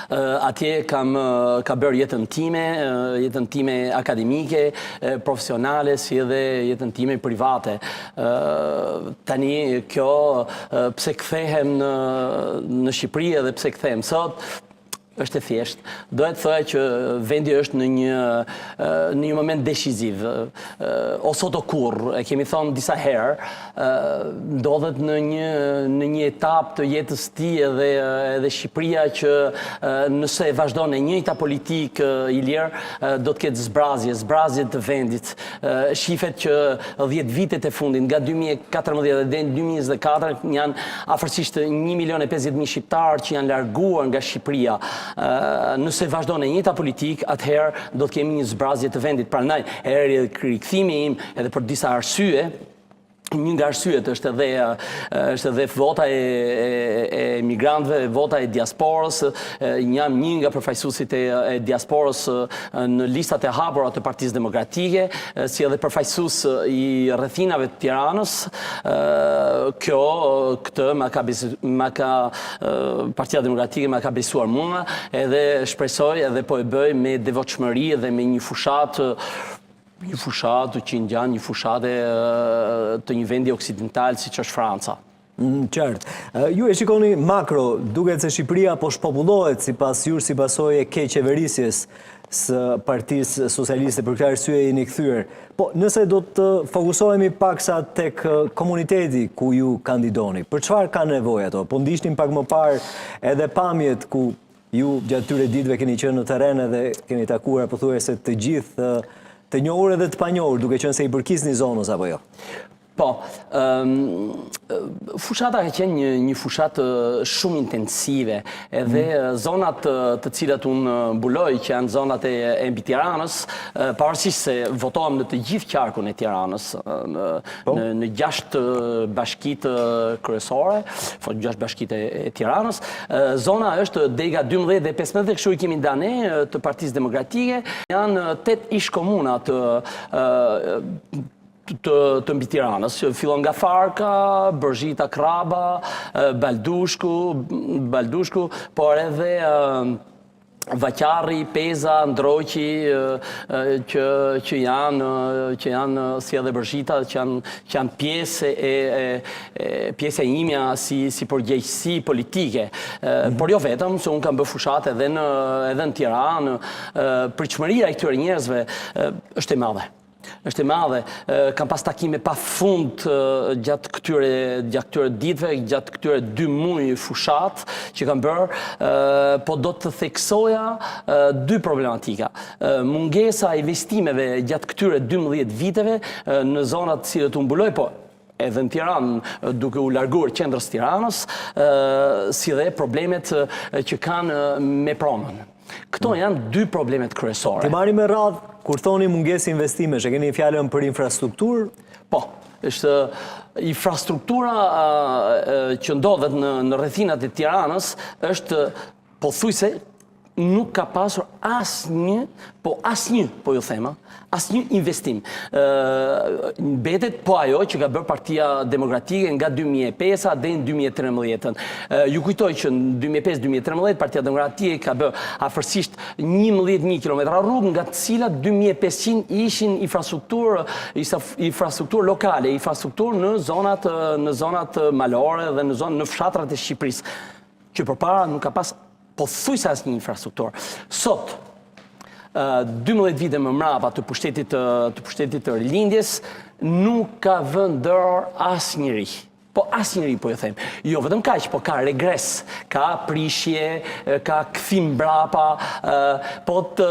Atje ka bërë jetën time akademike, profesionale, si edhe jetën time private. Tani kjo pse kthehem në Shqipëri edhe pse kthehem sot, është e thjesht. Dohet të thoya që vendi është në një moment decisiv. O sot o kurrë, e kemi thonë disa herë, ndodhet në një etapë të jetës tij edhe Shqipëria që nëse vazhdon e njëjta politikë i lirë, do të ketë zbrazje të vendit. Shifet që 10 vitet e fundit, nga 2014 dhe 2024, janë afërsisht 1.050.000 shqiptarë që janë larguar nga Shqipëria. Nëse vazhdon e njëjta politikë, atëherë do të kemi një zbrazje të vendit. Prandaj, erdhi rikthimi im edhe për disa arsye. Një nga arsyet është edhe vota e migrantëve, vota e diasporës. Jam një nga përfaqësuesit e diasporës në listat e hapura të Partisë Demokratike, si edhe përfaqësues i rrethinave të Tiranës. Këtë Partia Demokratike ma ka besuar mua, edhe shpresoj edhe po e bëj me devotshmëri dhe me një fushatë që ngjan një fushatë të një vendi oksidental siç është Franca. Qartë. Ju e shikoni makro, duket se Shqipëria po shpopullohet sipas jush si pasojë e keq qeverisjes së Partisë Socialiste, për këtë arsye jeni kthyer. Po nëse do të fokusohemi paksa tek komuniteti ku ju kandidoni, për çfarë ka nevojë ato? Po ndiqnim pak më parë edhe pamjet ku ju gjatë këtyre ditëve keni qenë në terren edhe keni takuar pothuajse të gjithë të njohur edhe të panjohur, duke qenë se i përkisni zonës apo jo? Po, fushata ka qenë një fushatë shumë intensive, edhe zonat të cilat unë mbuloj, që janë zonat e mbi Tiranës, pavarësisht se votohem në të gjithë qarkun e Tiranës, në 6 bashkitë kryesore, 6 bashkitë e Tiranës, zona është dega 12 dhe 15, kështu i kemi ndane të Partisë Demokratike, janë 8 ish komuna të mbi Tiranës, fillon nga Farka, Bërzhita, Kraba, Baldushku, por edhe Vaqarri, Peza, Ndroqi, që janë si edhe Bërzhita, që janë pjesë e imja si përgjegjësi politike. Por jo vetëm, se unë kam bërë fushat edhe në Tiranë, pritshmëria e këtyre njerëzve është e madhe. Kam pas takime pa fund gjatë këtyre ditëve, gjatë këtyre 2 muaj fushat që kam bërë, po do të theksoja 2 problematika. Mungesa e investimeve gjatë këtyre 12 viteve në zonat si të mbuloj, po edhe në Tiranë, duke u larguar qendrës Tiranës, si dhe problemet që kanë me pronën. Këto janë 2 problemet kryesore. Të marrim me radhë, kur thoni mungesë investimesh, e keni fjalën për infrastrukturë? Po, është infrastruktura që ndodhet në rrethinat e Tiranës, është pothuajse nuk ka pasur asnjë investim. Mbetet po ajo që ka bërë Partia Demokratike nga 2005 deri në 2013. Ju kujtoj që në 2005-2013 Partia Demokratike ka bërë afërsisht 11.000 kilometra rrugë, nga të cilat 2.500 ishin infrastrukturë lokale, infrastrukturë në zonat malore dhe në fshatrat e Shqipërisë, që përpara nuk ka pas pothuajse asnjë infrastrukturë. Sot, 12 vite më mbrapa të pushtetit të rilindjes, nuk ka vënë dorë asnjëri. Po asnjëri, po ju them. Jo vetëm kaq, po ka regres, ka prishje, ka kthim mbrapa, po të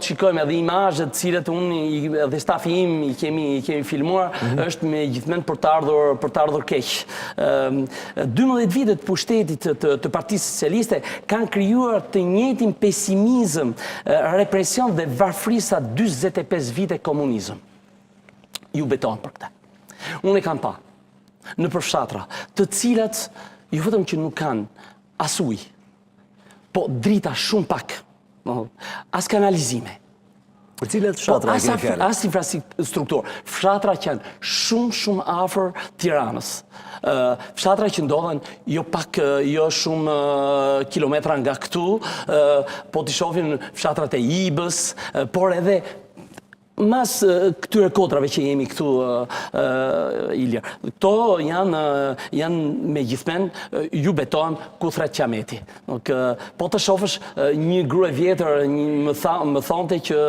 shikojmë edhe imazhet të cilët unë dhe stafi im i kemi filmuar, është me gjithmonë për të ardhur keq. 12 vite të pushtetit të Partisë Socialiste kanë krijuar të njëjtin pesimizëm, represion dhe varfëri sa 45 vite komunizëm. Ju betohen për këtë. Unë e kam pa në përfshatra, të cilat jo vetëm që nuk kanë as ujë, po drita shumë pak, as kanalizime, Për cilat fshatra e keni fjalë? As infrastrukturë. Fshatra që janë shumë afër Tiranës. Fshatra që ndodhen jo shumë kilometra nga këtu, po t'i shohin fshatrat e Ibës, por edhe mas këtyre kotrave që jemi këtu, Ilir. Këto janë me gjithmen, ju betohen kuthrat Qameti. Po të shofësh një grua vjetër, më thonte që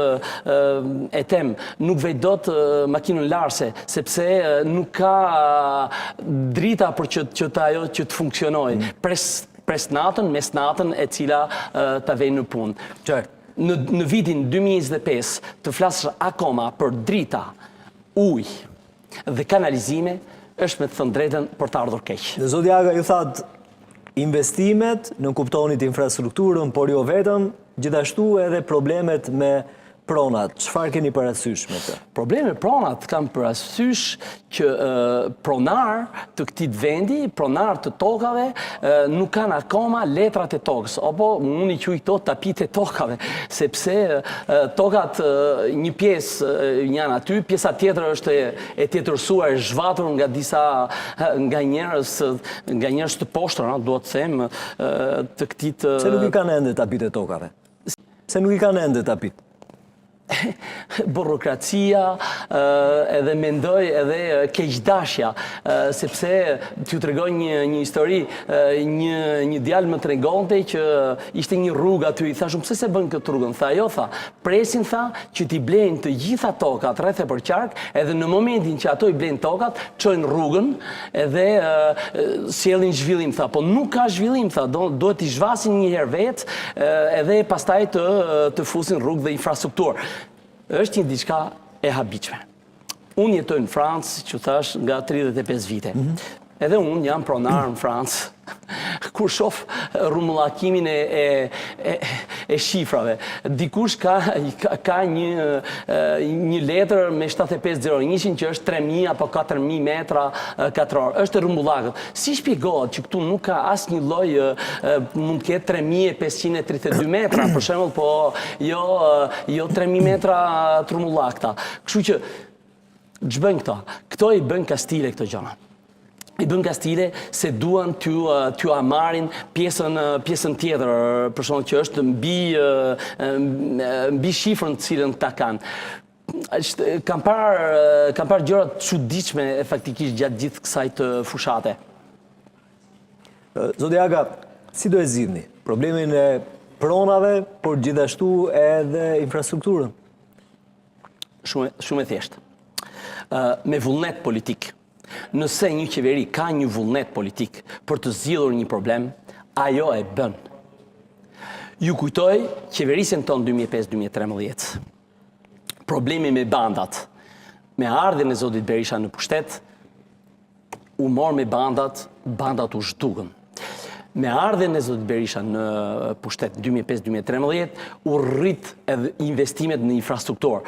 e tem, nuk vej dot makinën larse, sepse nuk ka drita për që të funksionoj. Pres natën, mes natën e cila të vej në punë. Qartë. Në vitin 2025 të flasësh akoma për drita, ujë dhe kanalizime, është me të thënë drejtën për të ardhur keq. Dhe Zoti Aga ju thatë investimet, në kuptonit infrastrukturën, por jo vetëm, gjithashtu edhe problemet me pronat. Çfarë keni parasysh me të? Probleme me pronat kam parasysh që pronar të këtij vendi, pronar të tokave, nuk kanë akoma letrat e tokës, apo unë i quaj këto tapit e tokave, sepse tokat një pjesë janë aty, pjesa tjetër është e tjetërsuar, e zhvatur nga disa nga njerëz të poshtër, duhet të them, të këtij. Se nuk i kanë ende tapit e tokave? Se nuk i kanë ende tapit? Burokracia, edhe mendoj edhe keqdashja, sepse t'ju tregoj një histori, një djalë më tregonte që ishte një rrugë aty, i thashun pse se bën këtë rrugën, tha jo, tha, presin tha që t'i blejnë të gjitha tokat rreth e përqark, edhe në momentin që ato i blejnë tokat, çojnë rrugën edhe sjellin zhvillim, tha, po nuk ka zhvillim, tha, duhet t'i zhvasin një herë vetë, edhe pastaj të fusin rrugë dhe infrastrukturë. Është një diçka e habitshme. Unë jetoj në Francë, që thash, nga 35 vite. Edhe unë jam pronar në Francë. Kur shoh rrumullakimin e shifrave, dikush ka një letër me 7501 që është 3000 apo 4000 metra katror. Është rrumullakët. Si shpjegohet që këtu nuk ka asnjë lloj, mund të ketë 3532 metra, për shembull, po jo 3000 metra rrumullakta. Kështu që ç'bën këto? Këto i bën Kastile këto gjëra. I bën Kastile se duan t'ju amarin pjesën tjetër, për shembull që është mbi shifrën të cilën ta kanë. Kam parë gjëra të çuditshme faktikisht gjatë gjithë kësaj të fushate. Zoti Aga, si do e zgjidhni problemin e pronave, por gjithashtu edhe infrastrukturën? Shumë e thjeshtë. Me vullnet politik. Nëse një qeveri ka një vullnet politik për të zgjidhur një problem, ajo e bën. Ju kujtoj qeverisjen tonë 2005-2013. Problemi me bandat. Me ardhjen e zotit Berisha në pushtet, u mor me bandat u zhdukën. Me ardhjen e zotit Berisha në pushtet 2005-2013, u rrit edhe investimet në infrastrukturë.